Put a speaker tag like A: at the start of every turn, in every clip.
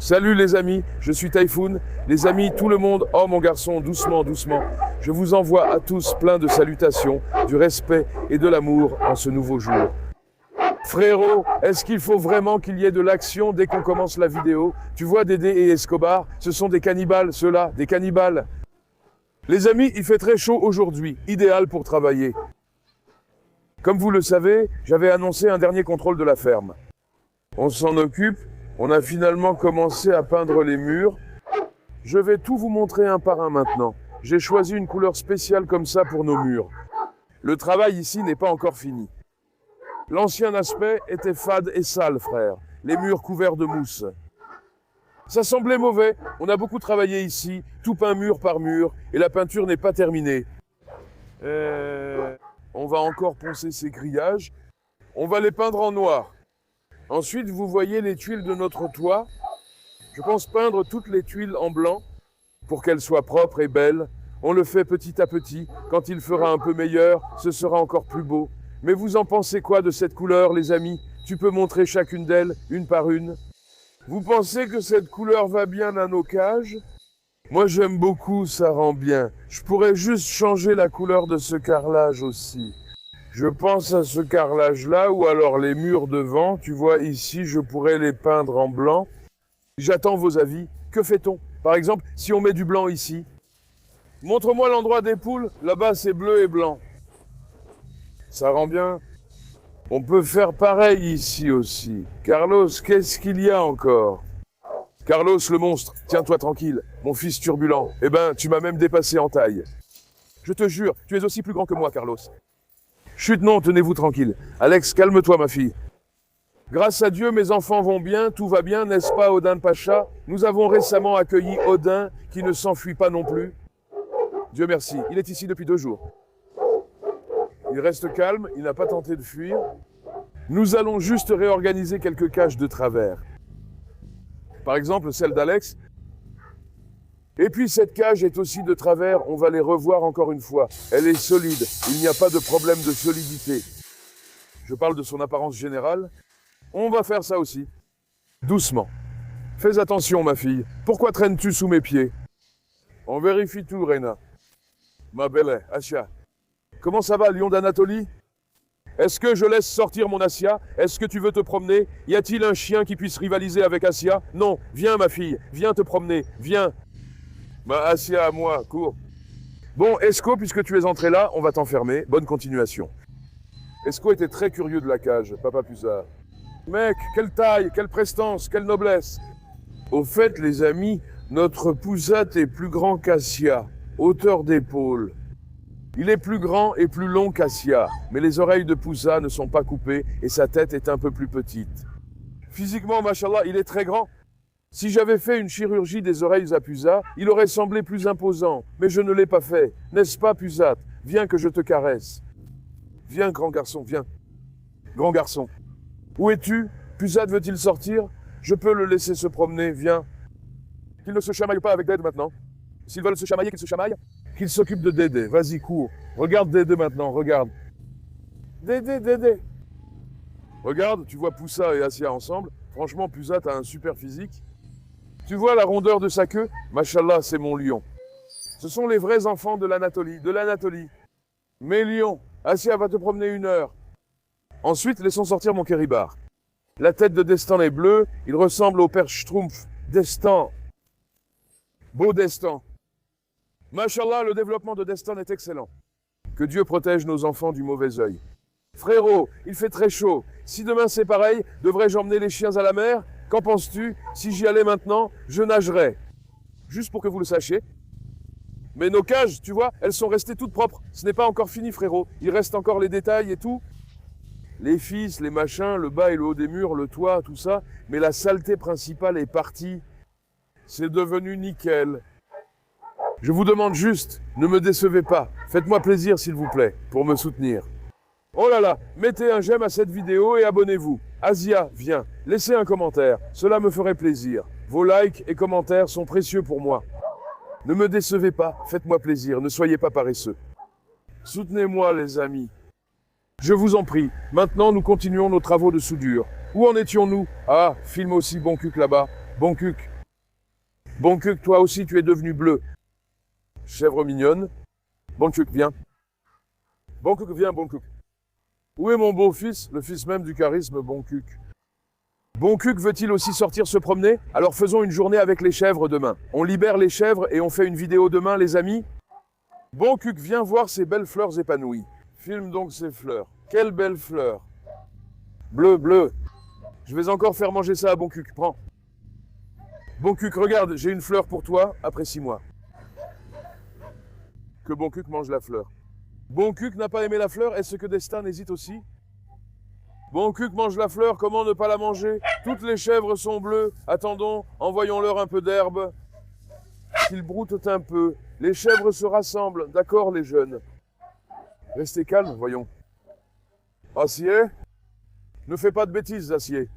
A: Salut les amis, je suis Typhoon. Les amis, tout le monde, oh mon garçon, doucement, doucement. Je vous envoie à tous plein de salutations, du respect et de l'amour en ce nouveau jour. Frérot, est-ce qu'il faut vraiment qu'il y ait de l'action dès qu'on commence la vidéo? Tu vois Dédé et Escobar, ce sont des cannibales, ceux-là, des cannibales. Les amis, il fait très chaud aujourd'hui, idéal pour travailler. Comme vous le savez, j'avais annoncé un dernier contrôle de la ferme. On s'en occupe. On a finalement commencé à peindre les murs. Je vais tout vous montrer un par un maintenant. J'ai choisi une couleur spéciale comme ça pour nos murs. Le travail ici n'est pas encore fini. L'ancien aspect était fade et sale, frère. Les murs couverts de mousse. Ça semblait mauvais. On a beaucoup travaillé ici, tout peint mur par mur, et la peinture n'est pas terminée. On va encore poncer ces grillages. On va les peindre en noir. Ensuite, vous voyez les tuiles de notre toit. Je pense peindre toutes les tuiles en blanc pour qu'elles soient propres et belles. On le fait petit à petit. Quand il fera un peu meilleur, ce sera encore plus beau. Mais vous en pensez quoi de cette couleur, les amis? Tu peux montrer chacune d'elles, une par une. Vous pensez que cette couleur va bien à nos cages? Moi, j'aime beaucoup, ça rend bien. Je pourrais juste changer la couleur de ce carrelage aussi. Je pense à ce carrelage-là, ou alors les murs devant. Tu vois, ici, je pourrais les peindre en blanc. J'attends vos avis. Que fait-on? Par exemple, si on met du blanc ici. Montre-moi l'endroit des poules. Là-bas, c'est bleu et blanc. Ça rend bien. On peut faire pareil ici aussi. Carlos, qu'est-ce qu'il y a encore? Carlos, le monstre, tiens-toi tranquille. Mon fils turbulent. Eh ben, tu m'as même dépassé en taille. Je te jure, tu es aussi plus grand que moi, Carlos. Chut, non, tenez-vous tranquille. Alex, calme-toi, ma fille. Grâce à Dieu, mes enfants vont bien, tout va bien, n'est-ce pas, Odin Pacha? Nous avons récemment accueilli Odin, qui ne s'enfuit pas non plus. Dieu merci, il est ici depuis 2 jours. Il reste calme, il n'a pas tenté de fuir. Nous allons juste réorganiser quelques cages de travers. Par exemple, celle d'Alex. Et puis cette cage est aussi de travers, on va les revoir encore une fois. Elle est solide, il n'y a pas de problème de solidité. Je parle de son apparence générale. On va faire ça aussi. Doucement. Fais attention, ma fille. Pourquoi traînes-tu sous mes pieds? On vérifie tout, Rena. Ma belle, Asia. Comment ça va, lion d'Anatolie? Est-ce que je laisse sortir mon Asia? Est-ce que tu veux te promener? Y a-t-il un chien qui puisse rivaliser avec Asia? Non, viens, ma fille, viens te promener, viens. Bah, Asia à moi, cours. Bon, Esco, puisque tu es entré là, on va t'enfermer. Bonne continuation. Esco était très curieux de la cage, Papa Pusa. Mec, quelle taille, quelle prestance, quelle noblesse. Au fait, les amis, notre Poussat est plus grand qu'Asia, hauteur d'épaule. Il est plus grand et plus long qu'Asia, mais les oreilles de Poussat ne sont pas coupées et sa tête est un peu plus petite. Physiquement, machallah, il est très grand. Si j'avais fait une chirurgie des oreilles à Pusat, il aurait semblé plus imposant, mais je ne l'ai pas fait. N'est-ce pas, Pusat? Viens que je te caresse. Viens, grand garçon, viens. Grand garçon. Où es-tu? Pusat veut-il sortir? Je peux le laisser se promener, viens. Qu'il ne se chamaille pas avec Dédé maintenant. S'ils veulent se chamailler, qu'ils se chamaillent. Qu'il s'occupe de Dédé. Vas-y, cours. Regarde Dédé maintenant, regarde. Dédé, Dédé. Regarde, tu vois Poussa et Asia ensemble. Franchement, Pusat a un super physique. Tu vois la rondeur de sa queue? Machallah, c'est mon lion. Ce sont les vrais enfants de l'Anatolie. Mes lions, Asia va te promener 1 heure. Ensuite, laissons sortir mon Kéribar. La tête de Destin est bleue, il ressemble au père Schtroumpf. Destin. Beau Destin. Machallah, le développement de Destin est excellent. Que Dieu protège nos enfants du mauvais œil. Frérot, il fait très chaud. Si demain c'est pareil, devrais-je emmener les chiens à la mer? Qu'en penses-tu? Si j'y allais maintenant, je nagerais. Juste pour que vous le sachiez. Mais nos cages, tu vois, elles sont restées toutes propres. Ce n'est pas encore fini, frérot. Il reste encore les détails et tout. Les fils, les machins, le bas et le haut des murs, le toit, tout ça. Mais la saleté principale est partie. C'est devenu nickel. Je vous demande juste, ne me décevez pas. Faites-moi plaisir, s'il vous plaît, pour me soutenir. Oh là là, mettez un j'aime à cette vidéo et abonnez-vous. Asia, viens, laissez un commentaire, cela me ferait plaisir. Vos likes et commentaires sont précieux pour moi. Ne me décevez pas, faites-moi plaisir, ne soyez pas paresseux. Soutenez-moi les amis. Je vous en prie, maintenant nous continuons nos travaux de soudure. Où en étions-nous? Ah, film aussi bon cul que là-bas. Boncuc. Boncuc, toi aussi tu es devenu bleu. Chèvre mignonne. Boncuc, viens. Boncuc, viens, Boncuc. Où est mon beau-fils, le fils même du charisme Boncuc? Boncuc veut-il aussi sortir se promener? Alors faisons une journée avec les chèvres demain. On libère les chèvres et on fait une vidéo demain, les amis? Boncuc, viens voir ces belles fleurs épanouies. Filme donc ces fleurs. Quelles belles fleurs. Bleu, bleu. Je vais encore faire manger ça à Boncuc, prends. Boncuc, regarde, j'ai une fleur pour toi, apprécie-moi. Que Boncuc mange la fleur. Boncuc n'a pas aimé la fleur, est-ce que Destin hésite aussi? Boncuc mange la fleur, comment ne pas la manger? Toutes les chèvres sont bleues, attendons, envoyons-leur un peu d'herbe. Qu'ils broutent un peu, les chèvres se rassemblent, d'accord les jeunes? Restez calmes, voyons. Acier? Ne fais pas de bêtises, Acier.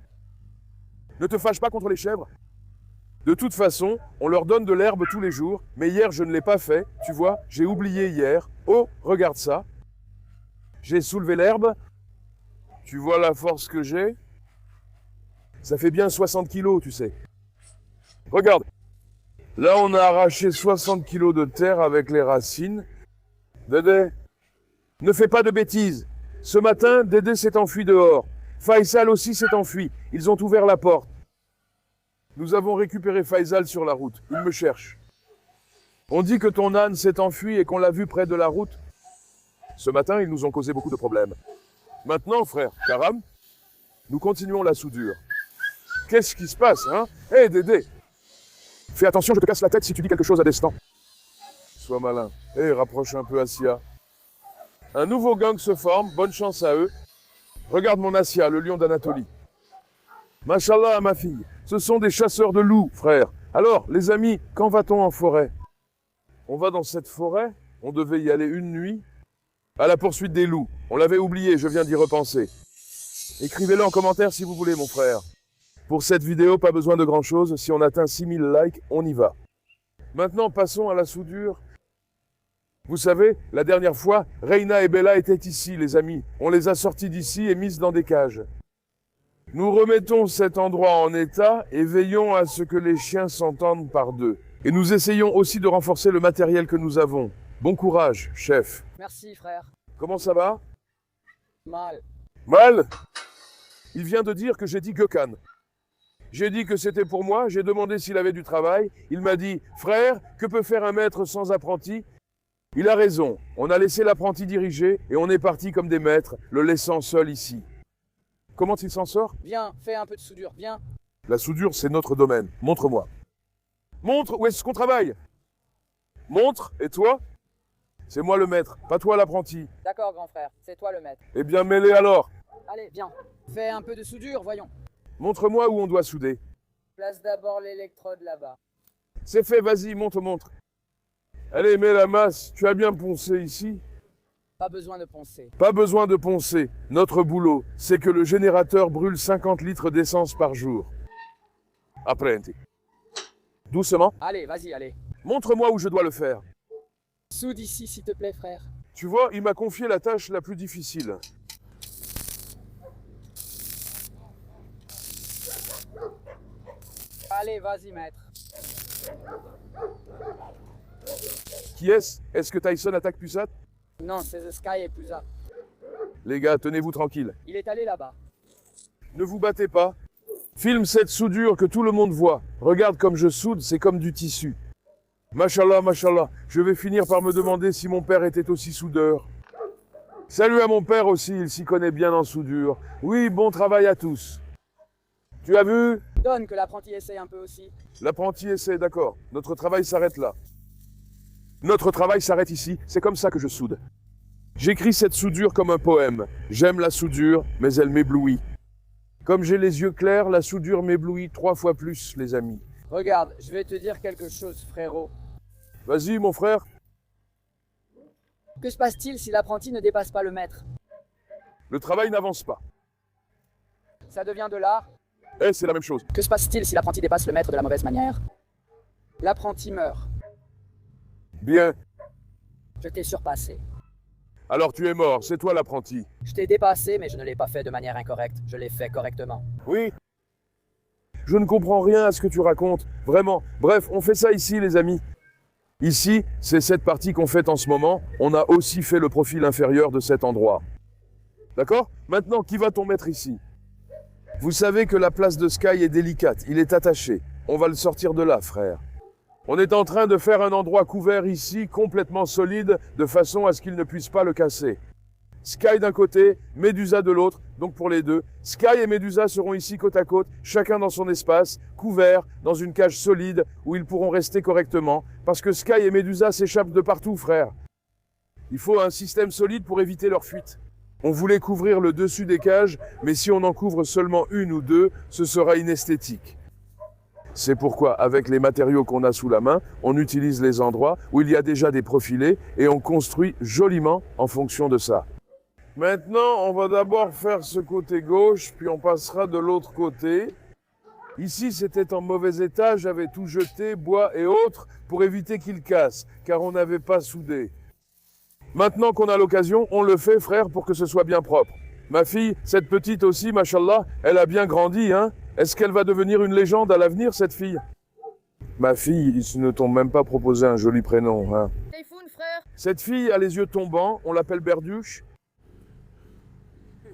A: Ne te fâche pas contre les chèvres. De toute façon, on leur donne de l'herbe tous les jours, mais hier je ne l'ai pas fait, tu vois, j'ai oublié hier. Oh, regarde ça. J'ai soulevé l'herbe. Tu vois la force que j'ai? Ça fait bien 60 kilos, tu sais. Regarde. Là, on a arraché 60 kilos de terre avec les racines. Dédé, ne fais pas de bêtises. Ce matin, Dédé s'est enfui dehors. Faisal aussi s'est enfui. Ils ont ouvert la porte. Nous avons récupéré Faisal sur la route. Il me cherche. On dit que ton âne s'est enfui et qu'on l'a vu près de la route. Ce matin, ils nous ont causé beaucoup de problèmes. Maintenant, frère, Karam, nous continuons la soudure. Qu'est-ce qui se passe, hein? Hé, Dédé! Fais attention, je te casse la tête si tu dis quelque chose à Destin. Sois malin. Hé, rapproche un peu Assia. Un nouveau gang se forme, bonne chance à eux. Regarde mon Assia, le lion d'Anatolie. Machallah, ma fille, ce sont des chasseurs de loups, frère. Alors, les amis, quand va-t-on en forêt? On va dans cette forêt? On devait y aller une nuit. À la poursuite des loups. On l'avait oublié, je viens d'y repenser. Écrivez-le en commentaire si vous voulez, mon frère. Pour cette vidéo, pas besoin de grand-chose. Si on atteint 6000 likes, on y va. Maintenant, passons à la soudure. Vous savez, la dernière fois, Reina et Bella étaient ici, les amis. On les a sortis d'ici et mises dans des cages. Nous remettons cet endroit en état et veillons à ce que les chiens s'entendent par deux. Et nous essayons aussi de renforcer le matériel que nous avons. Bon courage, chef.
B: Merci, frère.
A: Comment ça va?
B: Mal.
A: Mal? Il vient de dire que j'ai dit Gökhan. J'ai dit que c'était pour moi, j'ai demandé s'il avait du travail. Il m'a dit, frère, que peut faire un maître sans apprenti? Il a raison, on a laissé l'apprenti diriger et on est parti comme des maîtres, le laissant seul ici. Comment il s'en sort?
B: Viens, fais un peu de soudure, viens.
A: La soudure, c'est notre domaine. Montre-moi. Montre, où est-ce qu'on travaille? Montre, et toi? C'est moi le maître, pas toi l'apprenti.
B: D'accord, grand frère, c'est toi le maître.
A: Eh bien, mets-les alors.
B: Allez, viens. Fais un peu de soudure, voyons.
A: Montre-moi où on doit souder.
B: Place d'abord l'électrode là-bas.
A: C'est fait, vas-y, montre. Allez, mets la masse. Tu as bien poncé ici?
B: Pas besoin de poncer.
A: Pas besoin de poncer. Notre boulot, c'est que le générateur brûle 50 litres d'essence par jour. Apprenti. Doucement.
B: Allez, vas-y, allez.
A: Montre-moi où je dois le faire.
B: Soude ici, s'il te plaît, frère.
A: Tu vois, il m'a confié la tâche la plus difficile.
B: Allez, vas-y, maître.
A: Qui est-ce? Est-ce que Tyson attaque Pusat?
B: Non, c'est The Sky et Pusa.
A: Les gars, tenez-vous tranquilles.
B: Il est allé là-bas.
A: Ne vous battez pas. Filme cette soudure que tout le monde voit. Regarde comme je soude, c'est comme du tissu. Machallah, machallah, je vais finir par me demander si mon père était aussi soudeur. Salut à mon père aussi, il s'y connaît bien en soudure. Oui, bon travail à tous. Tu as vu?
B: Donne que l'apprenti essaye un peu aussi.
A: L'apprenti essaie, d'accord. Notre travail s'arrête là. Notre travail s'arrête ici, c'est comme ça que je soude. J'écris cette soudure comme un poème. J'aime la soudure, mais elle m'éblouit. Comme j'ai les yeux clairs, la soudure m'éblouit 3 fois plus, les amis.
B: Regarde, je vais te dire quelque chose, frérot.
A: Vas-y, mon frère.
B: Que se passe-t-il si l'apprenti ne dépasse pas le maître?
A: Le travail n'avance pas.
B: Ça devient de l'art.
A: Eh, c'est la même chose.
B: Que se passe-t-il si l'apprenti dépasse le maître de la mauvaise manière? L'apprenti meurt.
A: Bien.
B: Je t'ai surpassé.
A: Alors tu es mort, c'est toi l'apprenti.
B: Je t'ai dépassé, mais je ne l'ai pas fait de manière incorrecte. Je l'ai fait correctement.
A: Oui. Je ne comprends rien à ce que tu racontes. Vraiment. Bref, on fait ça ici, les amis. Ici, c'est cette partie qu'on fait en ce moment. On a aussi fait le profil inférieur de cet endroit. D'accord? Maintenant, qui va-t-on mettre ici? Vous savez que la place de Sky est délicate. Il est attaché. On va le sortir de là, frère. On est en train de faire un endroit couvert ici, complètement solide, de façon à ce qu'il ne puisse pas le casser. Sky d'un côté, Medusa de l'autre, donc pour les deux. Sky et Medusa seront ici côte à côte, chacun dans son espace, couverts, dans une cage solide, où ils pourront rester correctement, parce que Sky et Medusa s'échappent de partout, frère. Il faut un système solide pour éviter leur fuite. On voulait couvrir le dessus des cages, mais si on en couvre seulement une ou deux, ce sera inesthétique. C'est pourquoi, avec les matériaux qu'on a sous la main, on utilise les endroits où il y a déjà des profilés et on construit joliment en fonction de ça. Maintenant, on va d'abord faire ce côté gauche, puis on passera de l'autre côté. Ici, c'était en mauvais état, j'avais tout jeté, bois et autres, pour éviter qu'il casse, car on n'avait pas soudé. Maintenant qu'on a l'occasion, on le fait, frère, pour que ce soit bien propre. Ma fille, cette petite aussi, machallah, elle a bien grandi, hein? Est-ce qu'elle va devenir une légende à l'avenir, cette fille? Ma fille, ils ne t'ont même pas proposé un joli prénom, hein?
C: Typhoon, frère.
A: Cette fille a les yeux tombants, on l'appelle Berduche.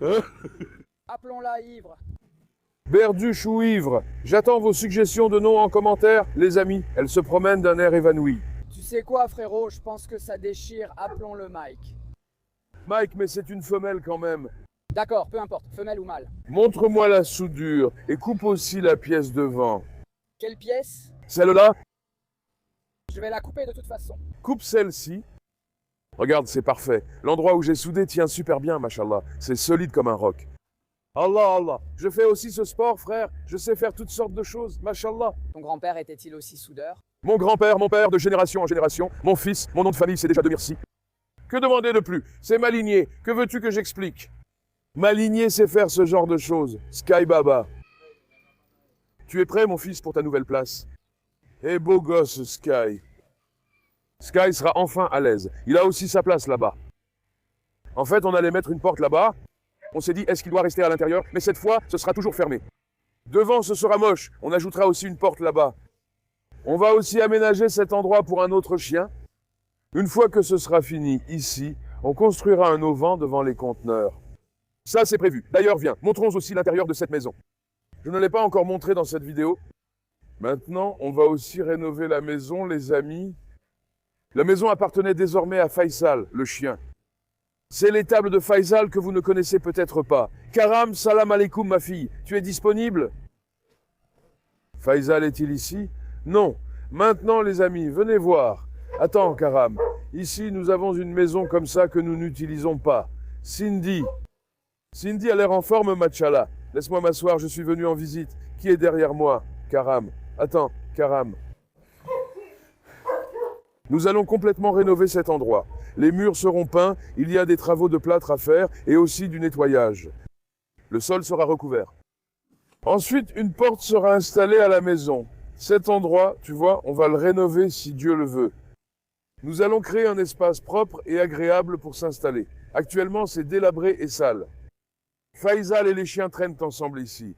A: Hein?
B: Appelons-la ivre.
A: Berduche ou ivre? J'attends vos suggestions de noms en commentaire, les amis. Elle se promène d'un air évanoui.
B: Tu sais quoi, frérot? Je pense que ça déchire. Appelons-le Mike.
A: Mike, mais c'est une femelle quand même.
B: D'accord, peu importe, femelle ou mâle.
A: Montre-moi la soudure et coupe aussi la pièce devant.
B: Quelle pièce?
A: Celle-là?
B: Je vais la couper de toute façon.
A: Coupe celle-ci. Regarde, c'est parfait. L'endroit où j'ai soudé tient super bien, machallah. C'est solide comme un roc. Allah, Allah. Je fais aussi ce sport, frère. Je sais faire toutes sortes de choses, machallah.
B: Ton grand-père était-il aussi soudeur?
A: Mon grand-père, mon père, de génération en génération. Mon fils, mon nom de famille, c'est déjà de merci. Que demander de plus? C'est ma lignée. Que veux-tu que j'explique? Ma lignée sait faire ce genre de choses. Sky Baba. Tu es prêt, mon fils, pour ta nouvelle place? Eh beau gosse, Sky. Sky sera enfin à l'aise. Il a aussi sa place là-bas. En fait, on allait mettre une porte là-bas. On s'est dit, est-ce qu'il doit rester à l'intérieur? Mais cette fois, ce sera toujours fermé. Devant, ce sera moche. On ajoutera aussi une porte là-bas. On va aussi aménager cet endroit pour un autre chien. Une fois que ce sera fini ici, on construira un auvent devant les conteneurs. Ça, c'est prévu. D'ailleurs, viens, montrons aussi l'intérieur de cette maison. Je ne l'ai pas encore montré dans cette vidéo. Maintenant, on va aussi rénover la maison, les amis. La maison appartenait désormais à Faisal, le chien. C'est l'étable de Faisal que vous ne connaissez peut-être pas. Karam, salam alaikum, ma fille. Tu es disponible? Faisal est-il ici? Non. Maintenant, les amis, venez voir. Attends, Karam. Ici, nous avons une maison comme ça que nous n'utilisons pas. Cindy. Cindy a l'air en forme, machallah. Laisse-moi m'asseoir, je suis venu en visite. Qui est derrière moi? Karam. Attends, Karam. Nous allons complètement rénover cet endroit. Les murs seront peints, il y a des travaux de plâtre à faire et aussi du nettoyage. Le sol sera recouvert. Ensuite, une porte sera installée à la maison. Cet endroit, tu vois, on va le rénover si Dieu le veut. Nous allons créer un espace propre et agréable pour s'installer. Actuellement, c'est délabré et sale. Faisal et les chiens traînent ensemble ici.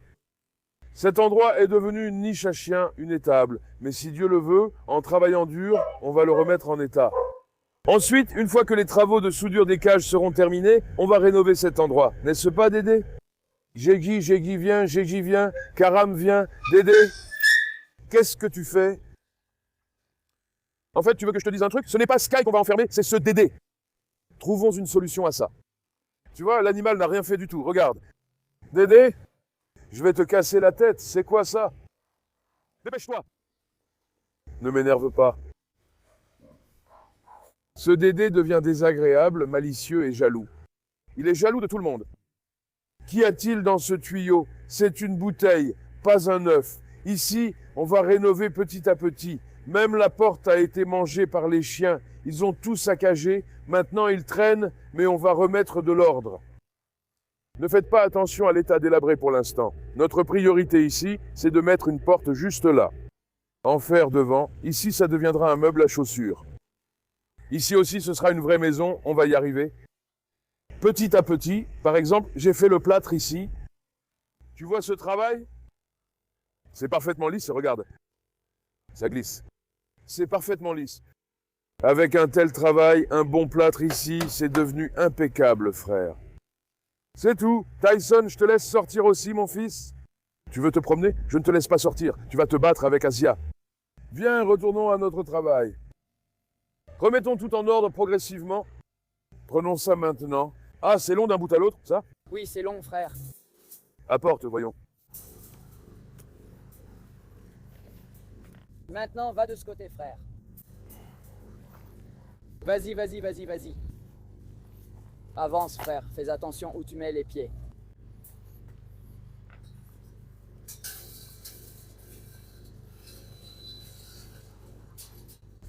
A: Cet endroit est devenu une niche à chiens, une étable. Mais si Dieu le veut, en travaillant dur, on va le remettre en état. Ensuite, une fois que les travaux de soudure des cages seront terminés, on va rénover cet endroit. N'est-ce pas, Dédé? Jégui viens, Karam vient, Dédé. Qu'est-ce que tu fais? En fait, tu veux que je te dise un truc? Ce n'est pas Sky qu'on va enfermer, c'est ce Dédé. Trouvons une solution à ça. Tu vois, l'animal n'a rien fait du tout. Regarde. Dédé, je vais te casser la tête. C'est quoi ça? Dépêche-toi. Ne m'énerve pas. Ce Dédé devient désagréable, malicieux et jaloux. Il est jaloux de tout le monde. Qu'y a-t-il dans ce tuyau? C'est une bouteille, pas un œuf. Ici, on va rénover petit à petit. Même la porte a été mangée par les chiens. Ils ont tout saccagé. Maintenant, ils traînent, mais on va remettre de l'ordre. Ne faites pas attention à l'état délabré pour l'instant. Notre priorité ici, c'est de mettre une porte juste là. En fer devant. Ici, ça deviendra un meuble à chaussures. Ici aussi, ce sera une vraie maison. On va y arriver. Petit à petit, par exemple, j'ai fait le plâtre ici. Tu vois ce travail? C'est parfaitement lisse, regarde. Ça glisse. C'est parfaitement lisse. Avec un tel travail, un bon plâtre ici, c'est devenu impeccable, frère. C'est tout. Tyson, je te laisse sortir aussi, mon fils. Tu veux te promener? Je ne te laisse pas sortir. Tu vas te battre avec Asia. Viens, retournons à notre travail. Remettons tout en ordre progressivement. Prenons ça maintenant. Ah, c'est long d'un bout à l'autre, ça?
B: Oui, c'est long, frère.
A: Apporte, voyons.
B: Maintenant, va de ce côté, frère. Vas-y, vas-y, vas-y, vas-y. Avance, frère. Fais attention où tu mets les pieds.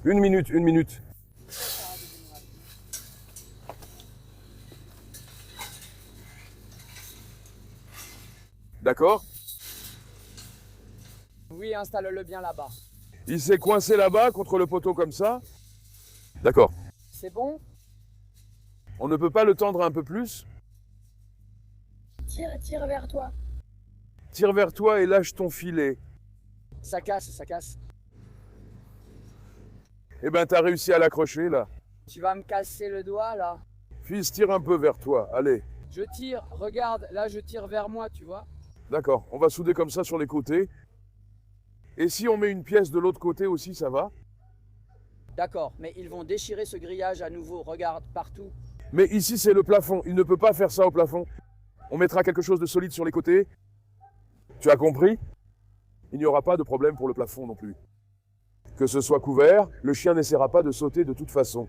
A: Une minute, une minute. D'accord?
B: Oui, installe-le bien là-bas.
A: Il s'est coincé là-bas contre le poteau comme ça? D'accord.
B: C'est bon?
A: On ne peut pas le tendre un peu plus?
C: Tire vers toi.
A: Tire vers toi et lâche ton filet.
B: Ça casse, ça casse.
A: Eh ben, t'as réussi à l'accrocher, là.
B: Tu vas me casser le doigt, là?
A: Fils, tire un peu vers toi, allez.
B: Je tire, regarde, là je tire vers moi, tu vois?
A: D'accord, on va souder comme ça sur les côtés. Et si on met une pièce de l'autre côté aussi, ça va?
B: D'accord, mais ils vont déchirer ce grillage à nouveau, regarde, partout.
A: Mais ici, c'est le plafond. Il ne peut pas faire ça au plafond. On mettra quelque chose de solide sur les côtés. Tu as compris? Il n'y aura pas de problème pour le plafond non plus. Que ce soit couvert, le chien n'essaiera pas de sauter de toute façon.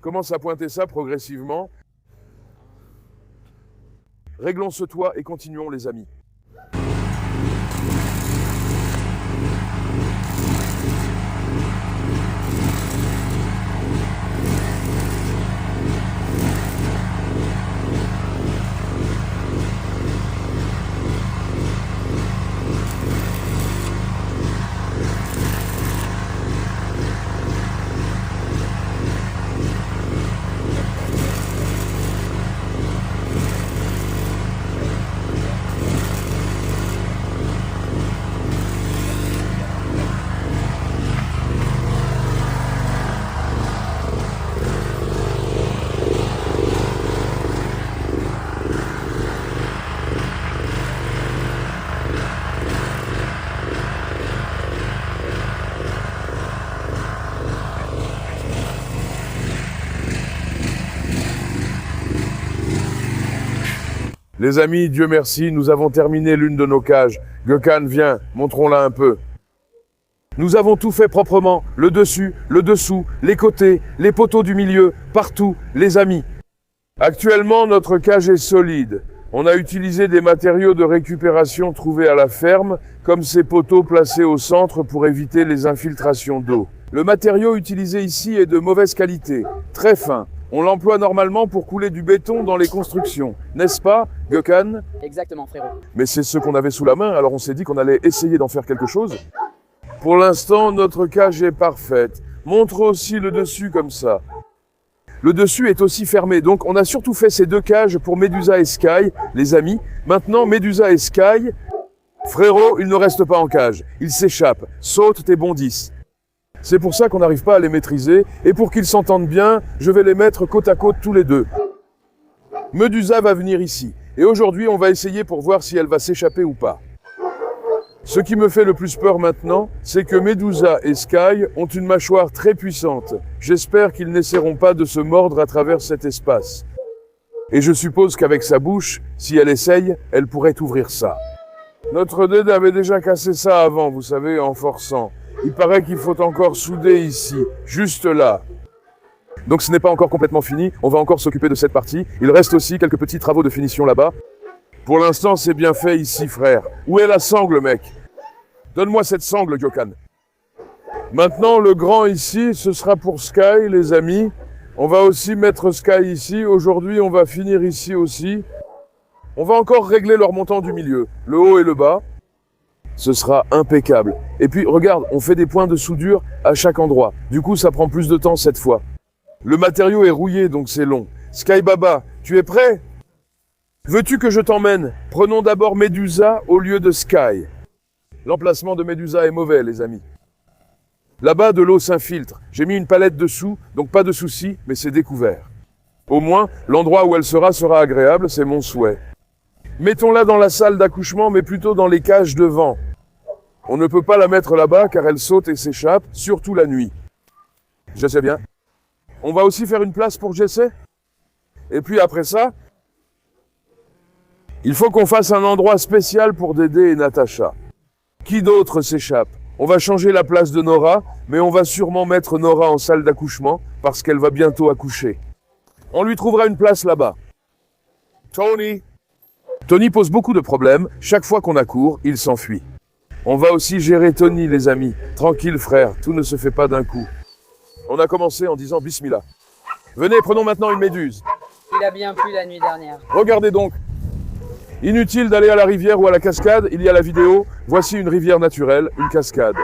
A: Commence à pointer ça progressivement. Réglons ce toit et continuons, les amis. Les amis, Dieu merci, nous avons terminé l'une de nos cages. Gökhan, viens, montrons-la un peu. Nous avons tout fait proprement, le dessus, le dessous, les côtés, les poteaux du milieu, partout, les amis. Actuellement, notre cage est solide. On a utilisé des matériaux de récupération trouvés à la ferme, comme ces poteaux placés au centre pour éviter les infiltrations d'eau. Le matériau utilisé ici est de mauvaise qualité, très fin. On l'emploie normalement pour couler du béton dans les constructions, n'est-ce pas, Gökhan?
B: Exactement, frérot.
A: Mais c'est ce qu'on avait sous la main, alors on s'est dit qu'on allait essayer d'en faire quelque chose. Pour l'instant, notre cage est parfaite. Montre aussi le dessus comme ça. Le dessus est aussi fermé, donc on a surtout fait ces deux cages pour Medusa et Sky, les amis. Maintenant, Medusa et Sky, frérot, ils ne restent pas en cage. Ils s'échappent, sautent et bondissent. C'est pour ça qu'on n'arrive pas à les maîtriser, et pour qu'ils s'entendent bien, je vais les mettre côte à côte tous les deux. Medusa va venir ici, et aujourd'hui on va essayer pour voir si elle va s'échapper ou pas. Ce qui me fait le plus peur maintenant, c'est que Medusa et Sky ont une mâchoire très puissante. J'espère qu'ils n'essaieront pas de se mordre à travers cet espace. Et je suppose qu'avec sa bouche, si elle essaye, elle pourrait ouvrir ça. Notre Ded avait déjà cassé ça avant, vous savez, en forçant. Il paraît qu'il faut encore souder ici, juste là. Donc ce n'est pas encore complètement fini, on va encore s'occuper de cette partie. Il reste aussi quelques petits travaux de finition là-bas. Pour l'instant, c'est bien fait ici, frère. Où est la sangle, mec? Donne-moi cette sangle, Gökhan. Maintenant, le grand ici, ce sera pour Sky, les amis. On va aussi mettre Sky ici. Aujourd'hui, on va finir ici aussi. On va encore régler leur montant du milieu, le haut et le bas. Ce sera impeccable. Et puis, regarde, on fait des points de soudure à chaque endroit. Du coup, ça prend plus de temps cette fois. Le matériau est rouillé, donc c'est long. Sky Baba, tu es prêt? Veux-tu que je t'emmène? Prenons d'abord Medusa au lieu de Sky. L'emplacement de Médusa est mauvais, les amis. Là-bas, de l'eau s'infiltre. J'ai mis une palette dessous, donc pas de souci, mais c'est découvert. Au moins, l'endroit où elle sera agréable, c'est mon souhait. Mettons-la dans la salle d'accouchement, mais plutôt dans les cages devant. On ne peut pas la mettre là-bas, car elle saute et s'échappe, surtout la nuit. Je sais bien. On va aussi faire une place pour Jessé? Et puis après ça, il faut qu'on fasse un endroit spécial pour Dédé et Natacha. Qui d'autre s'échappe? On va changer la place de Nora, mais on va sûrement mettre Nora en salle d'accouchement, parce qu'elle va bientôt accoucher. On lui trouvera une place là-bas. Tony. Tony pose beaucoup de problèmes. Chaque fois qu'on accourt, il s'enfuit. On va aussi gérer Tony, les amis. Tranquille, frère, tout ne se fait pas d'un coup. On a commencé en disant Bismillah. Venez, prenons maintenant une méduse.
B: Il a bien plu la nuit dernière.
A: Regardez donc. Inutile d'aller à la rivière ou à la cascade, il y a la vidéo. Voici une rivière naturelle, une cascade.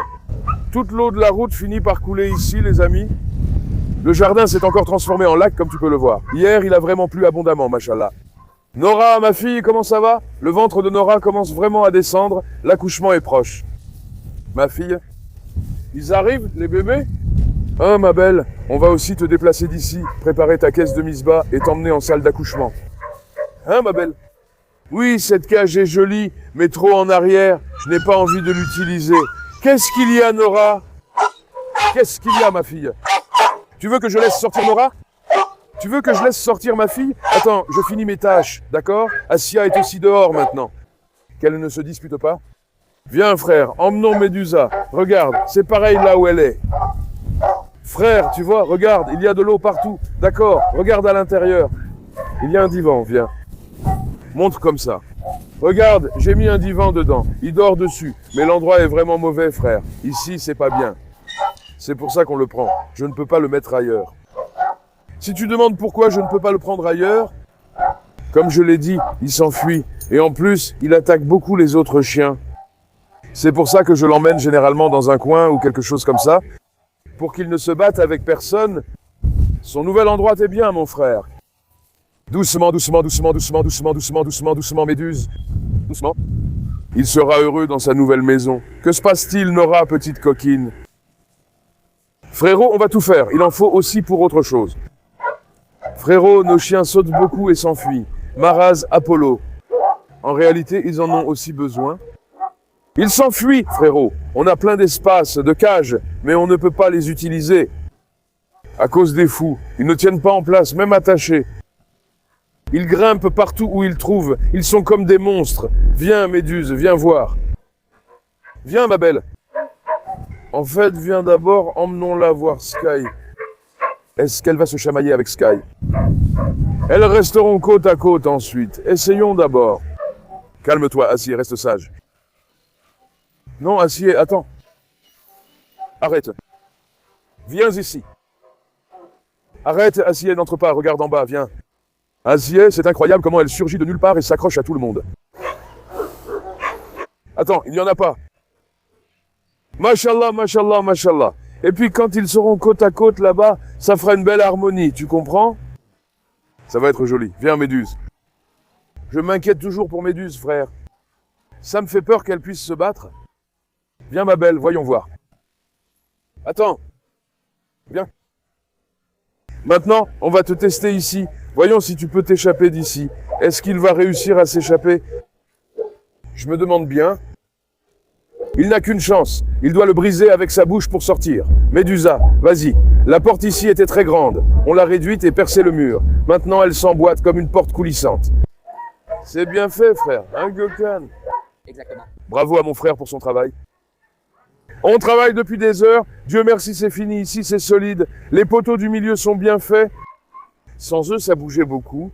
A: Toute l'eau de la route finit par couler ici, les amis. Le jardin s'est encore transformé en lac, comme tu peux le voir. Hier, il a vraiment plu abondamment, machallah. Nora, ma fille, comment ça va? Le ventre de Nora commence vraiment à descendre. L'accouchement est proche. Ma fille, ils arrivent, les bébés? Hein, ma belle, on va aussi te déplacer d'ici, préparer ta caisse de misbah et t'emmener en salle d'accouchement. Hein, ma belle? Oui, cette cage est jolie, mais trop en arrière. Je n'ai pas envie de l'utiliser. Qu'est-ce qu'il y a, Nora? Qu'est-ce qu'il y a, ma fille? Tu veux que je laisse sortir Nora? Tu veux que je laisse sortir ma fille? Attends, je finis mes tâches, d'accord? Assia est aussi dehors maintenant. Qu'elle ne se dispute pas. Viens, frère, emmenons Médusa. Regarde, c'est pareil là où elle est. Frère, tu vois, regarde, il y a de l'eau partout. D'accord, regarde à l'intérieur. Il y a un divan, viens. Montre comme ça. Regarde, j'ai mis un divan dedans. Il dort dessus. Mais l'endroit est vraiment mauvais, frère. Ici, c'est pas bien. C'est pour ça qu'on le prend. Je ne peux pas le mettre ailleurs. Si tu demandes pourquoi je ne peux pas le prendre ailleurs, comme je l'ai dit, il s'enfuit. Et en plus, il attaque beaucoup les autres chiens. C'est pour ça que je l'emmène généralement dans un coin ou quelque chose comme ça, pour qu'il ne se batte avec personne. Son nouvel endroit est bien, mon frère. Doucement, doucement, doucement, doucement, doucement, doucement, doucement, doucement, Méduse. Doucement. Il sera heureux dans sa nouvelle maison. Que se passe-t-il, Nora, petite coquine? Frérot, on va tout faire. Il en faut aussi pour autre chose. Frérot, nos chiens sautent beaucoup et s'enfuient. Maraz, Apollo. En réalité, ils en ont aussi besoin. Ils s'enfuient, frérot. On a plein d'espace, de cages, mais on ne peut pas les utiliser. À cause des fous. Ils ne tiennent pas en place, même attachés. Ils grimpent partout où ils trouvent. Ils sont comme des monstres. Viens, Méduse, viens voir. Viens, ma belle. En fait, viens d'abord, emmenons-la voir Sky. Est-ce qu'elle va se chamailler avec Sky? Elles resteront côte à côte ensuite. Essayons d'abord. Calme-toi, Acier, reste sage. Non, Acier, attends. Arrête. Viens ici. Arrête, Acier, n'entre pas, regarde en bas, viens. Acier, c'est incroyable comment elle surgit de nulle part et s'accroche à tout le monde. Attends, il n'y en a pas. Mashallah, mashallah, mashallah. Et puis quand ils seront côte à côte là-bas, ça fera une belle harmonie, tu comprends? Ça va être joli. Viens, Méduse. Je m'inquiète toujours pour Méduse, frère. Ça me fait peur qu'elle puisse se battre. Viens, ma belle, voyons voir. Attends. Viens. Maintenant, on va te tester ici. Voyons si tu peux t'échapper d'ici. Est-ce qu'il va réussir à s'échapper? Je me demande bien. Il n'a qu'une chance. Il doit le briser avec sa bouche pour sortir. Médusa, vas-y. La porte ici était très grande. On l'a réduite et percé le mur. Maintenant, elle s'emboîte comme une porte coulissante. C'est bien fait, frère. Hein, Gökhan?
B: Exactement.
A: Bravo à mon frère pour son travail. On travaille depuis des heures. Dieu merci, c'est fini ici, c'est solide. Les poteaux du milieu sont bien faits. Sans eux, ça bougeait beaucoup.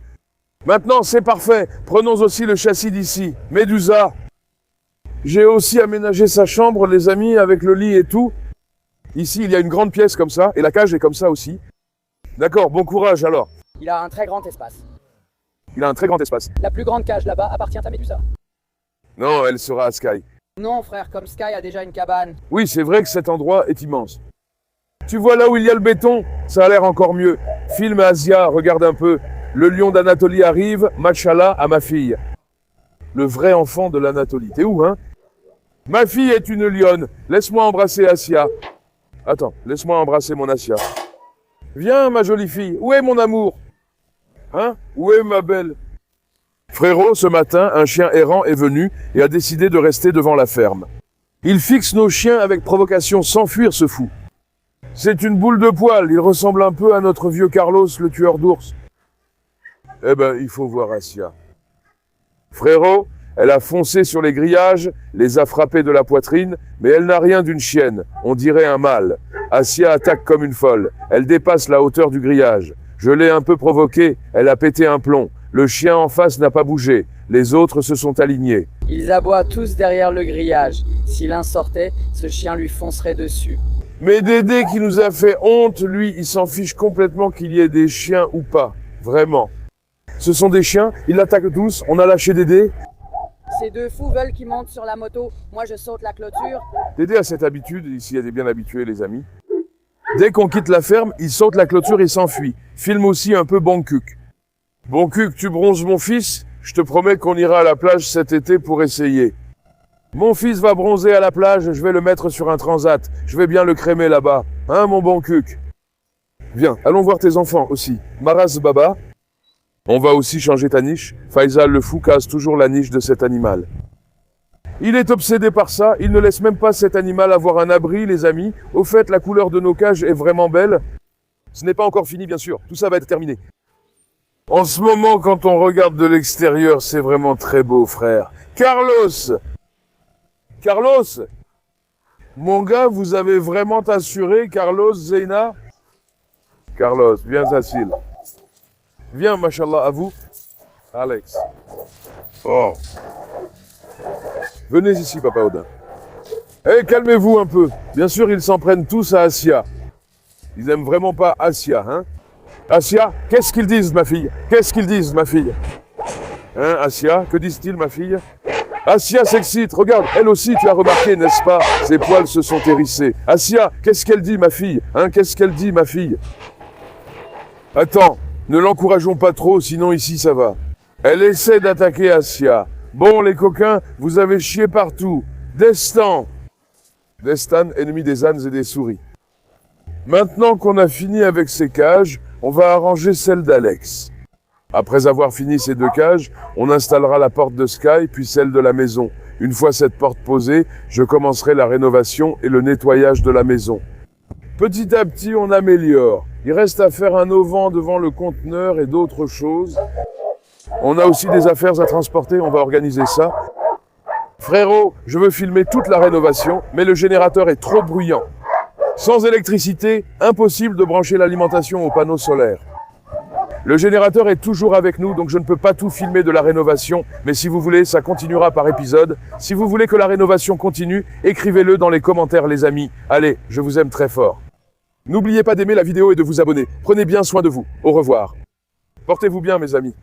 A: Maintenant, c'est parfait. Prenons aussi le châssis d'ici. Médusa. J'ai aussi aménagé sa chambre, les amis, avec le lit et tout. Ici, il y a une grande pièce comme ça, et la cage est comme ça aussi. D'accord, bon courage alors.
B: Il a un très grand espace.
A: Il a un très grand espace.
B: La plus grande cage là-bas appartient à Médusa.
A: Non, elle sera à Sky.
B: Non, frère, comme Sky a déjà une cabane.
A: Oui, c'est vrai que cet endroit est immense. Tu vois là où il y a le béton? Ça a l'air encore mieux. Filme Asia, regarde un peu. Le lion d'Anatolie arrive, machallah, à ma fille. Le vrai enfant de l'Anatolie. T'es où, hein? Ma fille est une lionne. Laisse-moi embrasser Asia. Attends, laisse-moi embrasser mon Asia. Viens, ma jolie fille. Où est mon amour? Hein? Où est ma belle? Frérot, ce matin, un chien errant est venu et a décidé de rester devant la ferme. Il fixe nos chiens avec provocation, sans fuir ce fou. C'est une boule de poil, il ressemble un peu à notre vieux Carlos, le tueur d'ours. Eh ben, il faut voir Asia. Frérot, elle a foncé sur les grillages, les a frappés de la poitrine, mais elle n'a rien d'une chienne, on dirait un mâle. Asia attaque comme une folle, elle dépasse la hauteur du grillage. Je l'ai un peu provoquée, elle a pété un plomb. Le chien en face n'a pas bougé, les autres se sont alignés.
B: Ils aboient tous derrière le grillage. Si l'un sortait, ce chien lui foncerait dessus.
A: Mais Dédé qui nous a fait honte, lui, il s'en fiche complètement qu'il y ait des chiens ou pas. Vraiment. Ce sont des chiens, ils l'attaquent tous, on a lâché Dédé.
B: Ces deux fous veulent qu'ils montent sur la moto. Moi, je saute la clôture.
A: Dédé a cette habitude, ici il y a des bien habitués les amis. Dès qu'on quitte la ferme, il saute la clôture et s'enfuit. Filme aussi un peu Boncuc. Boncuc, tu bronzes mon fils? Je te promets qu'on ira à la plage cet été pour essayer. Mon fils va bronzer à la plage, je vais le mettre sur un transat. Je vais bien le crémer là-bas. Hein, mon Boncuc? Viens, allons voir tes enfants aussi. Maras Baba. On va aussi changer ta niche. Faisal le fou casse toujours la niche de cet animal. Il est obsédé par ça, il ne laisse même pas cet animal avoir un abri, les amis. Au fait, la couleur de nos cages est vraiment belle. Ce n'est pas encore fini, bien sûr. Tout ça va être terminé. En ce moment, quand on regarde de l'extérieur, c'est vraiment très beau, frère. Carlos! Carlos! Mon gars, vous avez vraiment assuré, Carlos, Zeina? Carlos, viens, Zassil. Viens, machallah, à vous. Alex. Oh. Venez ici, Papa Odin. Eh, calmez-vous un peu. Bien sûr, ils s'en prennent tous à Asia. Ils aiment vraiment pas Asia, hein? Asia, qu'est-ce qu'ils disent, ma fille? Qu'est-ce qu'ils disent, ma fille? Hein, Asia, que disent-ils, ma fille? Asia s'excite, regarde, elle aussi, tu as remarqué, n'est-ce pas? Ses poils se sont hérissés. Asia, qu'est-ce qu'elle dit, ma fille? Hein, qu'est-ce qu'elle dit, ma fille? Attends, ne l'encourageons pas trop, sinon ici ça va. Elle essaie d'attaquer Asia. Bon, les coquins, vous avez chié partout. Destan. Destan, ennemi des ânes et des souris. Maintenant qu'on a fini avec ces cages, on va arranger celle d'Alex. Après avoir fini ces deux cages, on installera la porte de Sky, puis celle de la maison. Une fois cette porte posée, je commencerai la rénovation et le nettoyage de la maison. Petit à petit, on améliore. Il reste à faire un auvent devant le conteneur et d'autres choses. On a aussi des affaires à transporter, on va organiser ça. Frérot, je veux filmer toute la rénovation, mais le générateur est trop bruyant. Sans électricité, impossible de brancher l'alimentation aux panneaux solaires. Le générateur est toujours avec nous, donc je ne peux pas tout filmer de la rénovation, mais si vous voulez, ça continuera par épisode. Si vous voulez que la rénovation continue, écrivez-le dans les commentaires, les amis. Allez, je vous aime très fort. N'oubliez pas d'aimer la vidéo et de vous abonner. Prenez bien soin de vous. Au revoir. Portez-vous bien, mes amis.